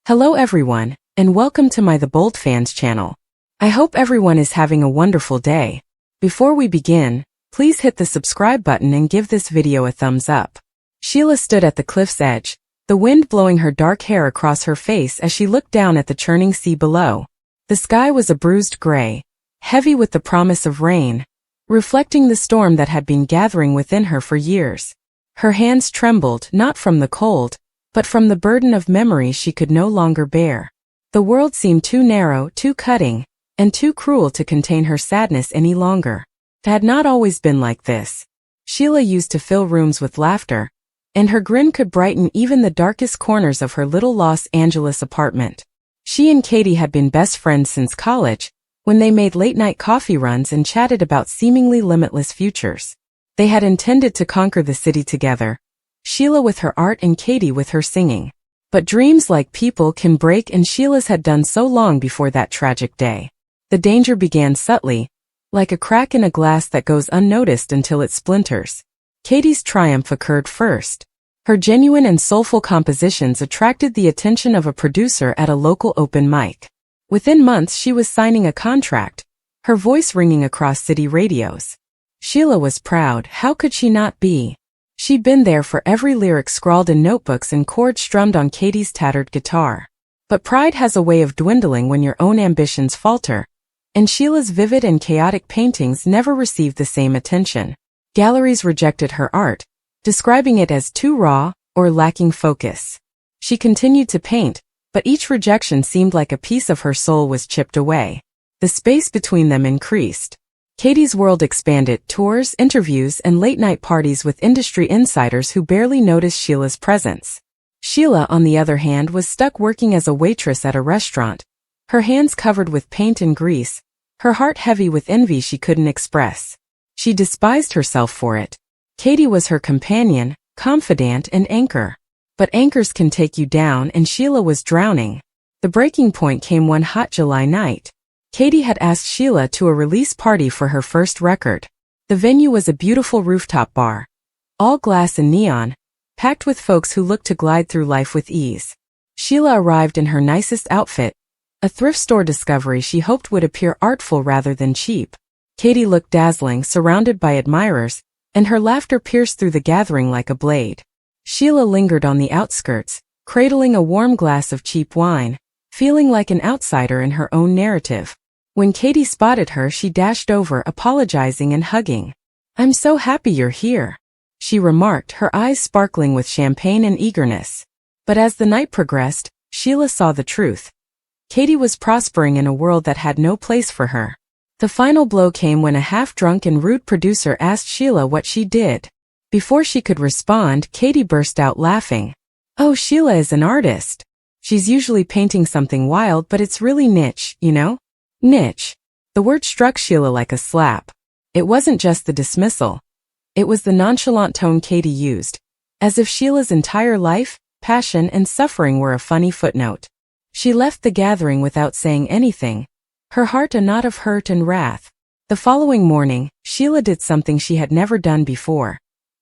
Hello everyone, and welcome to my The Bold Fans channel. I hope everyone is having a wonderful day. Before we begin, please hit the subscribe button and give this video a thumbs up. Sheila stood at the cliff's edge, the wind blowing her dark hair across her face as she looked down at the churning sea below. The sky was a bruised gray, heavy with the promise of rain, reflecting the storm that had been gathering within her for years. Her hands trembled, not from the cold, but from the burden of memories she could no longer bear. The world seemed too narrow, too cutting, and too cruel to contain her sadness any longer. It had not always been like this. Sheila used to fill rooms with laughter, and her grin could brighten even the darkest corners of her little Los Angeles apartment. She and Katie had been best friends since college, when they made late-night coffee runs and chatted about seemingly limitless futures. They had intended to conquer the city together, Sheila with her art and Katie with her singing. But dreams like people can break, and Sheila's had done so long before that tragic day. The danger began subtly, like a crack in a glass that goes unnoticed until it splinters. Katie's triumph occurred first. Her genuine and soulful compositions attracted the attention of a producer at a local open mic. Within months she was signing a contract, her voice ringing across city radios. Sheila was proud. How could she not be? She'd been there for every lyric scrawled in notebooks and chord strummed on Katie's tattered guitar. But pride has a way of dwindling when your own ambitions falter, and Sheila's vivid and chaotic paintings never received the same attention. Galleries rejected her art, describing it as too raw or lacking focus. She continued to paint, but each rejection seemed like a piece of her soul was chipped away. The space between them increased. Katie's world expanded: tours, interviews, and late-night parties with industry insiders who barely noticed Sheila's presence. Sheila, on the other hand, was stuck working as a waitress at a restaurant, her hands covered with paint and grease, her heart heavy with envy she couldn't express. She despised herself for it. Katie was her companion, confidant, and anchor. But anchors can take you down, and Sheila was drowning. The breaking point came one hot July night. Katie had asked Sheila to a release party for her first record. The venue was a beautiful rooftop bar, all glass and neon, packed with folks who looked to glide through life with ease. Sheila arrived in her nicest outfit, a thrift store discovery she hoped would appear artful rather than cheap. Katie looked dazzling, surrounded by admirers, and her laughter pierced through the gathering like a blade. Sheila lingered on the outskirts, cradling a warm glass of cheap wine, feeling like an outsider in her own narrative. When Katie spotted her, she dashed over, apologizing and hugging. "I'm so happy you're here," she remarked, her eyes sparkling with champagne and eagerness. But as the night progressed, Sheila saw the truth. Katie was prospering in a world that had no place for her. The final blow came when a half-drunk and rude producer asked Sheila what she did. Before she could respond, Katie burst out laughing. "Oh, Sheila is an artist. She's usually painting something wild, but it's really niche, you know?" Niche. The word struck Sheila like a slap. It wasn't just the dismissal. It was the nonchalant tone Katie used, as if Sheila's entire life, passion, and suffering were a funny footnote. She left the gathering without saying anything, her heart a knot of hurt and wrath. The following morning, Sheila did something she had never done before.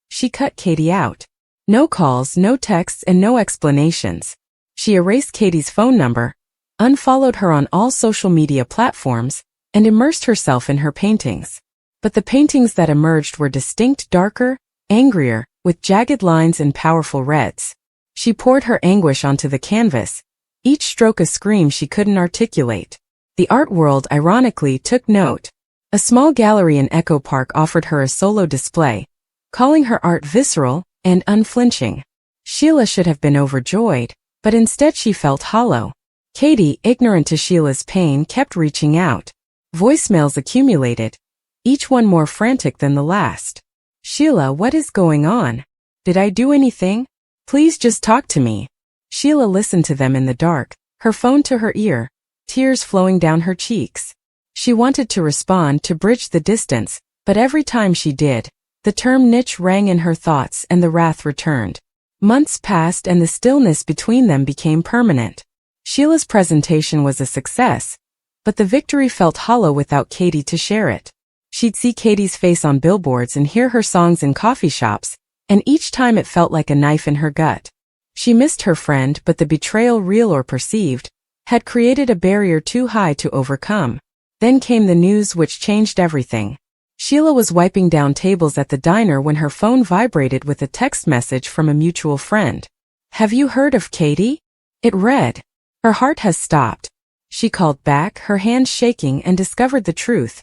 She cut Katie out. No calls, no texts, and no explanations. She erased Katie's phone number, unfollowed her on all social media platforms, and immersed herself in her paintings. But the paintings that emerged were distinct, darker, angrier, with jagged lines and powerful reds. She poured her anguish onto the canvas, each stroke a scream she couldn't articulate. The art world ironically took note. A small gallery in Echo Park offered her a solo display, calling her art visceral and unflinching. Sheila should have been overjoyed, but instead she felt hollow. Katie, ignorant to Sheila's pain, kept reaching out. Voicemails accumulated, each one more frantic than the last. "Sheila, what is going on? Did I do anything? Please just talk to me." Sheila listened to them in the dark, her phone to her ear, tears flowing down her cheeks. She wanted to respond, to bridge the distance, but every time she did, the term niche rang in her thoughts and the wrath returned. Months passed and the stillness between them became permanent. Sheila's presentation was a success, but the victory felt hollow without Katie to share it. She'd see Katie's face on billboards and hear her songs in coffee shops, and each time it felt like a knife in her gut. She missed her friend, but the betrayal, real or perceived, had created a barrier too high to overcome. Then came the news which changed everything. Sheila was wiping down tables at the diner when her phone vibrated with a text message from a mutual friend. "Have you heard of Katie?" It read. Her heart has stopped. She called back, her hands shaking, and discovered the truth.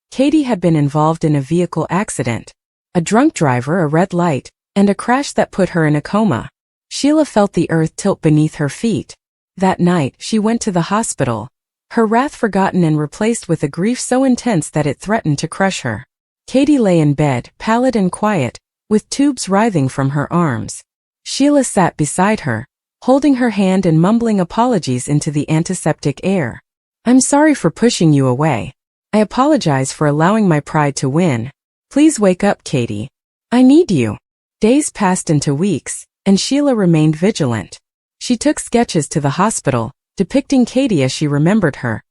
Katie had been involved in a vehicle accident. A drunk driver, a red light, and a crash that put her in a coma. Sheila felt the earth tilt beneath her feet. That night, she went to the hospital, her wrath forgotten and replaced with a grief so intense that it threatened to crush her. Katie lay in bed, pallid and quiet, with tubes writhing from her arms. Sheila sat beside her, holding her hand and mumbling apologies into the antiseptic air. "I'm sorry for pushing you away. I apologize for allowing my pride to win. Please wake up, Katie. I need you." Days passed into weeks, and Sheila remained vigilant. She took sketches to the hospital, depicting Katie as she remembered her.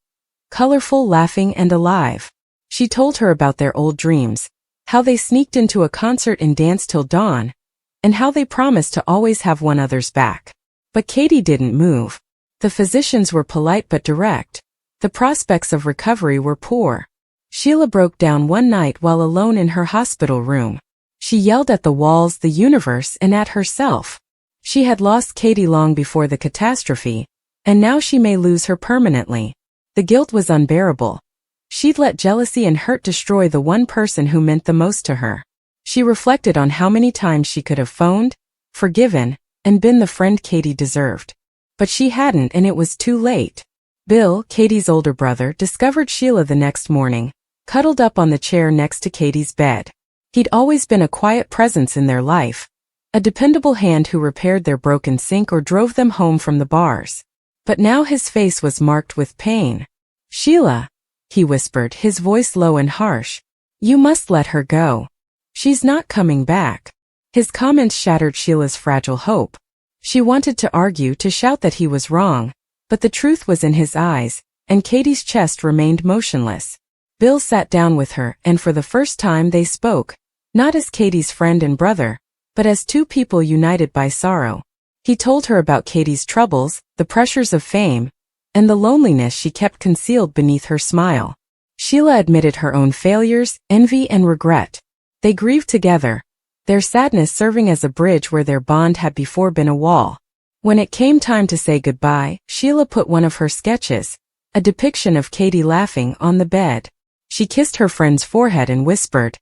Colorful, laughing, and alive. She told her about their old dreams, how they sneaked into a concert and danced till dawn, and how they promised to always have one another's back. But Katie didn't move. The physicians were polite but direct. The prospects of recovery were poor. Sheila broke down one night while alone in her hospital room. She yelled at the walls, the universe, and at herself. She had lost Katie long before the catastrophe, and now she may lose her permanently. The guilt was unbearable. She'd let jealousy and hurt destroy the one person who meant the most to her. She reflected on how many times she could have phoned, forgiven, and been the friend Katie deserved. But she hadn't, and it was too late. Bill, Katie's older brother, discovered Sheila the next morning, cuddled up on the chair next to Katie's bed. He'd always been a quiet presence in their life, a dependable hand who repaired their broken sink or drove them home from the bars. But now his face was marked with pain. "Sheila," he whispered, his voice low and harsh, "you must let her go. She's not coming back." His comments shattered Sheila's fragile hope. She wanted to argue, to shout that he was wrong, but the truth was in his eyes, and Katie's chest remained motionless. Bill sat down with her, and for the first time they spoke, not as Katie's friend and brother, but as two people united by sorrow. He told her about Katie's troubles, the pressures of fame, and the loneliness she kept concealed beneath her smile. Sheila admitted her own failures, envy, and regret. They grieved together, their sadness serving as a bridge where their bond had before been a wall. When it came time to say goodbye, Sheila put one of her sketches, a depiction of Katie laughing, on the bed. She kissed her friend's forehead and whispered,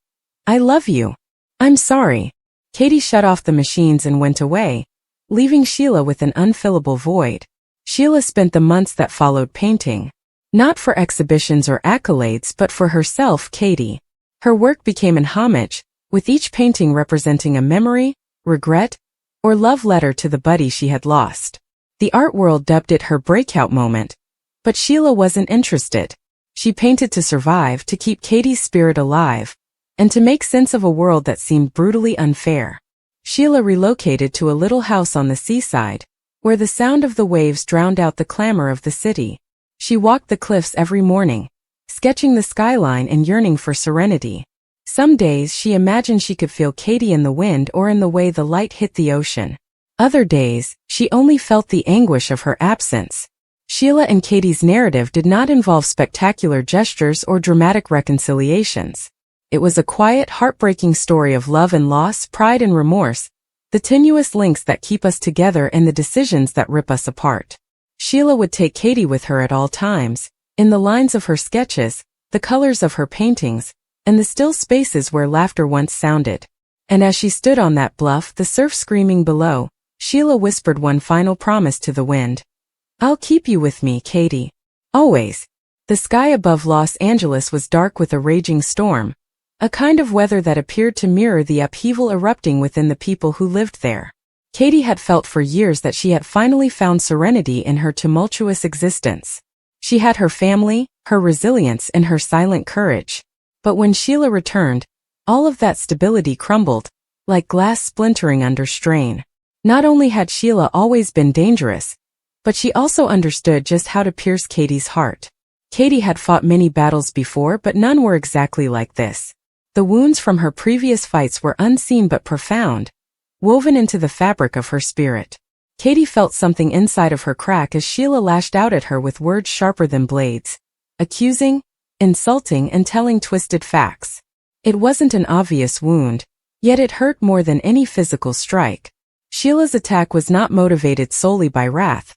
"I love you. I'm sorry." Katie shut off the machines and went away, leaving Sheila with an unfillable void. Sheila spent the months that followed painting, not for exhibitions or accolades but for herself, Katie. Her work became an homage, with each painting representing a memory, regret, or love letter to the buddy she had lost. The art world dubbed it her breakout moment, but Sheila wasn't interested. She painted to survive, to keep Katie's spirit alive, and to make sense of a world that seemed brutally unfair. Sheila relocated to a little house on the seaside, where the sound of the waves drowned out the clamor of the city. She walked the cliffs every morning, sketching the skyline and yearning for serenity. Some days she imagined she could feel Katie in the wind or in the way the light hit the ocean. Other days, she only felt the anguish of her absence. Sheila and Katie's narrative did not involve spectacular gestures or dramatic reconciliations. It was a quiet, heartbreaking story of love and loss, pride and remorse, the tenuous links that keep us together and the decisions that rip us apart. Sheila would take Katie with her at all times, in the lines of her sketches, the colors of her paintings, and the still spaces where laughter once sounded. And as she stood on that bluff, the surf screaming below, Sheila whispered one final promise to the wind. "I'll keep you with me, Katie. Always." The sky above Los Angeles was dark with a raging storm, a kind of weather that appeared to mirror the upheaval erupting within the people who lived there. Katie had felt for years that she had finally found serenity in her tumultuous existence. She had her family, her resilience, and her silent courage. But when Sheila returned, all of that stability crumbled, like glass splintering under strain. Not only had Sheila always been dangerous, but she also understood just how to pierce Katie's heart. Katie had fought many battles before, but none were exactly like this. The wounds from her previous fights were unseen but profound, woven into the fabric of her spirit. Katie felt something inside of her crack as Sheila lashed out at her with words sharper than blades, accusing, insulting, and telling twisted facts. It wasn't an obvious wound, yet it hurt more than any physical strike. Sheila's attack was not motivated solely by wrath.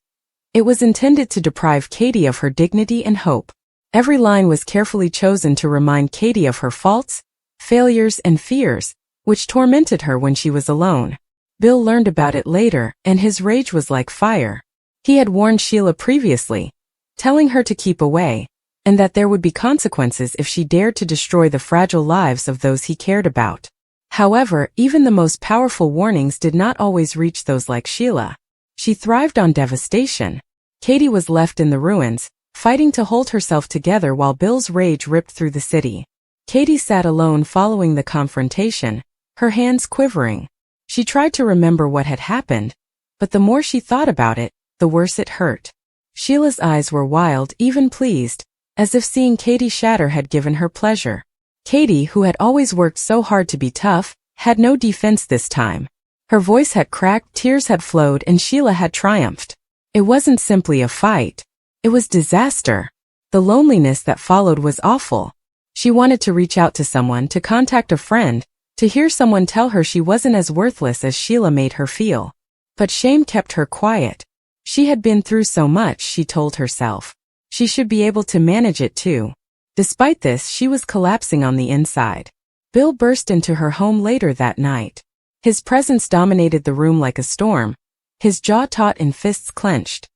It was intended to deprive Katie of her dignity and hope. Every line was carefully chosen to remind Katie of her faults, failures, and fears, which tormented her when she was alone. Bill learned about it later, and his rage was like fire. He had warned Sheila previously, telling her to keep away, and that there would be consequences if she dared to destroy the fragile lives of those he cared about. However, even the most powerful warnings did not always reach those like Sheila. She thrived on devastation. Katie was left in the ruins, fighting to hold herself together while Bill's rage ripped through the city. Katie sat alone following the confrontation, her hands quivering. She tried to remember what had happened, but the more she thought about it, the worse it hurt. Sheila's eyes were wild, even pleased, as if seeing Katie shatter had given her pleasure. Katie, who had always worked so hard to be tough, had no defense this time. Her voice had cracked, tears had flowed, and Sheila had triumphed. It wasn't simply a fight. It was disaster. The loneliness that followed was awful. She wanted to reach out to someone, to contact a friend, to hear someone tell her she wasn't as worthless as Sheila made her feel. But shame kept her quiet. She had been through so much, she told herself. She should be able to manage it too. Despite this, she was collapsing on the inside. Bill burst into her home later that night. His presence dominated the room like a storm, his jaw taut and fists clenched.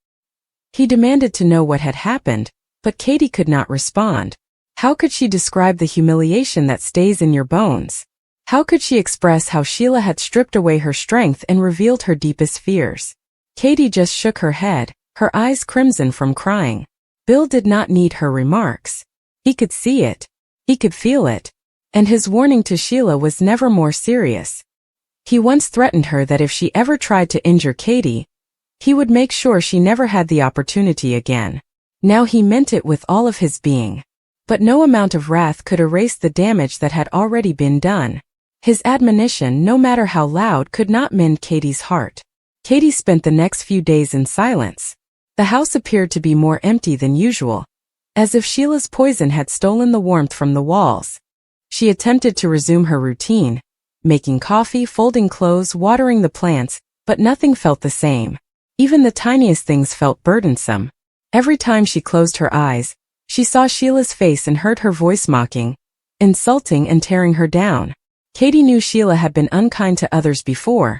He demanded to know what had happened, but Katie could not respond. How could she describe the humiliation that stays in your bones? How could she express how Sheila had stripped away her strength and revealed her deepest fears? Katie just shook her head, her eyes crimson from crying. Bill did not need her remarks. He could see it. He could feel it. And his warning to Sheila was never more serious. He once threatened her that if she ever tried to injure Katie, he would make sure she never had the opportunity again. Now he meant it with all of his being. But no amount of wrath could erase the damage that had already been done. His admonition, no matter how loud, could not mend Katie's heart. Katie spent the next few days in silence. The house appeared to be more empty than usual, as if Sheila's poison had stolen the warmth from the walls. She attempted to resume her routine, making coffee, folding clothes, watering the plants, but nothing felt the same. Even the tiniest things felt burdensome. Every time she closed her eyes, she saw Sheila's face and heard her voice mocking, insulting, and tearing her down. Katie knew Sheila had been unkind to others before,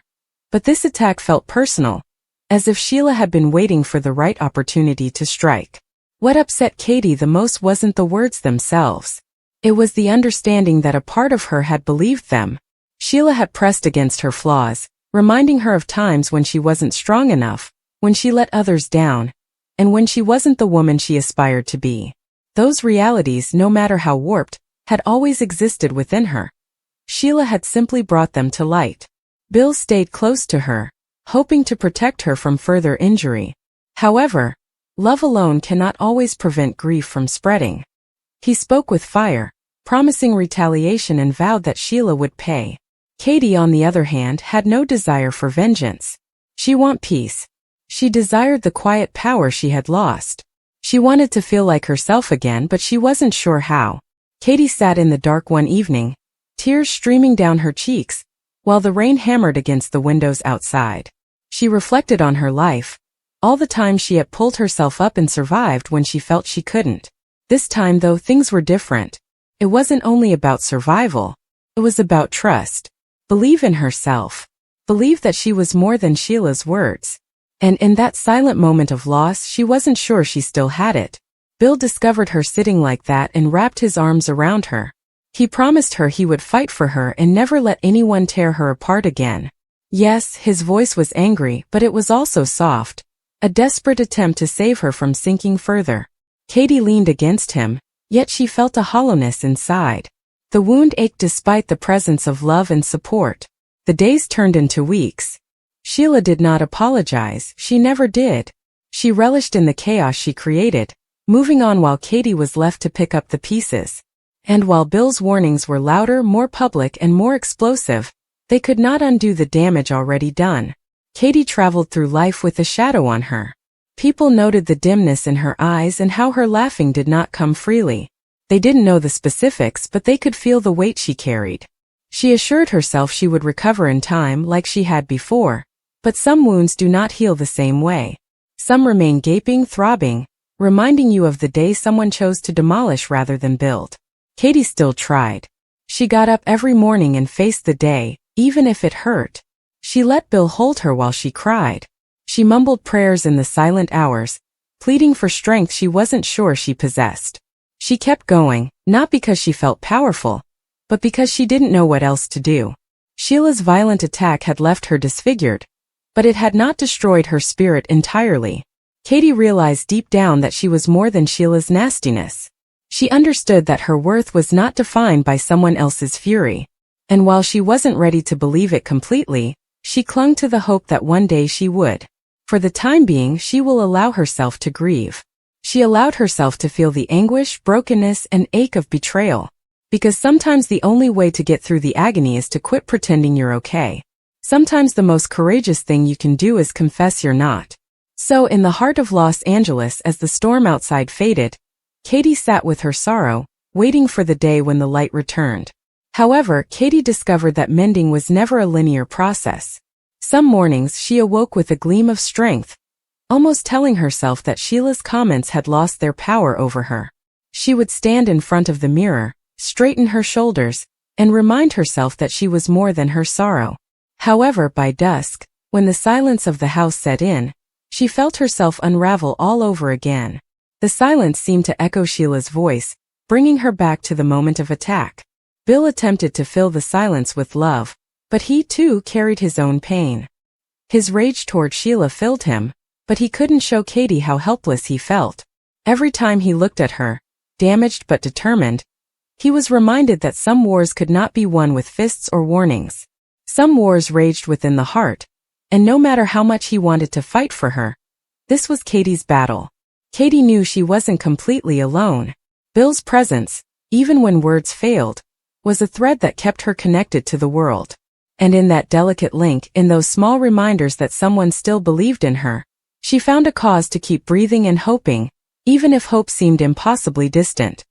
but this attack felt personal, as if Sheila had been waiting for the right opportunity to strike. What upset Katie the most wasn't the words themselves. It was the understanding that a part of her had believed them. Sheila had pressed against her flaws, reminding her of times when she wasn't strong enough, when she let others down, and when she wasn't the woman she aspired to be. Those realities, no matter how warped, had always existed within her. Sheila had simply brought them to light. Bill stayed close to her, hoping to protect her from further injury. However, love alone cannot always prevent grief from spreading. He spoke with fire, promising retaliation, and vowed that Sheila would pay. Katie, on the other hand, had no desire for vengeance. She wanted peace. She desired the quiet power she had lost. She wanted to feel like herself again, but she wasn't sure how. Katie sat in the dark one evening, tears streaming down her cheeks, while the rain hammered against the windows outside. She reflected on her life, all the time she had pulled herself up and survived when she felt she couldn't. This time, though, things were different. It wasn't only about survival. It was about trust. Believe in herself. Believe that she was more than Sheila's words. And in that silent moment of loss, she wasn't sure she still had it. Bill discovered her sitting like that and wrapped his arms around her. He promised her he would fight for her and never let anyone tear her apart again. Yes, his voice was angry, but it was also soft, a desperate attempt to save her from sinking further. Katie leaned against him, yet she felt a hollowness inside. The wound ached despite the presence of love and support. The days turned into weeks. Sheila did not apologize, she never did. She relished in the chaos she created, moving on while Katie was left to pick up the pieces. And while Bill's warnings were louder, more public, and more explosive, they could not undo the damage already done. Katie traveled through life with a shadow on her. People noted the dimness in her eyes and how her laughing did not come freely. They didn't know the specifics, but they could feel the weight she carried. She assured herself she would recover in time like she had before, but some wounds do not heal the same way. Some remain gaping, throbbing, reminding you of the day someone chose to demolish rather than build. Katie still tried. She got up every morning and faced the day, even if it hurt. She let Bill hold her while she cried. She mumbled prayers in the silent hours, pleading for strength she wasn't sure she possessed. She kept going, not because she felt powerful, but because she didn't know what else to do. Sheila's violent attack had left her disfigured, but it had not destroyed her spirit entirely. Katie realized deep down that she was more than Sheila's nastiness. She understood that her worth was not defined by someone else's fury. And while she wasn't ready to believe it completely, she clung to the hope that one day she would. For the time being, she will allow herself to grieve. She allowed herself to feel the anguish, brokenness, and ache of betrayal. Because sometimes the only way to get through the agony is to quit pretending you're okay. Sometimes the most courageous thing you can do is confess you're not. So in the heart of Los Angeles, as the storm outside faded, Katie sat with her sorrow, waiting for the day when the light returned. However, Katie discovered that mending was never a linear process. Some mornings she awoke with a gleam of strength, almost telling herself that Sheila's comments had lost their power over her. She would stand in front of the mirror, straighten her shoulders, and remind herself that she was more than her sorrow. However, by dusk, when the silence of the house set in, she felt herself unravel all over again. The silence seemed to echo Sheila's voice, bringing her back to the moment of attack. Bill attempted to fill the silence with love, but he too carried his own pain. His rage toward Sheila filled him, but he couldn't show Katie how helpless he felt. Every time he looked at her, damaged but determined, he was reminded that some wars could not be won with fists or warnings. Some wars raged within the heart, and no matter how much he wanted to fight for her, this was Katie's battle. Katie knew she wasn't completely alone. Bill's presence, even when words failed, was a thread that kept her connected to the world. And in that delicate link, in those small reminders that someone still believed in her, she found a cause to keep breathing and hoping, even if hope seemed impossibly distant.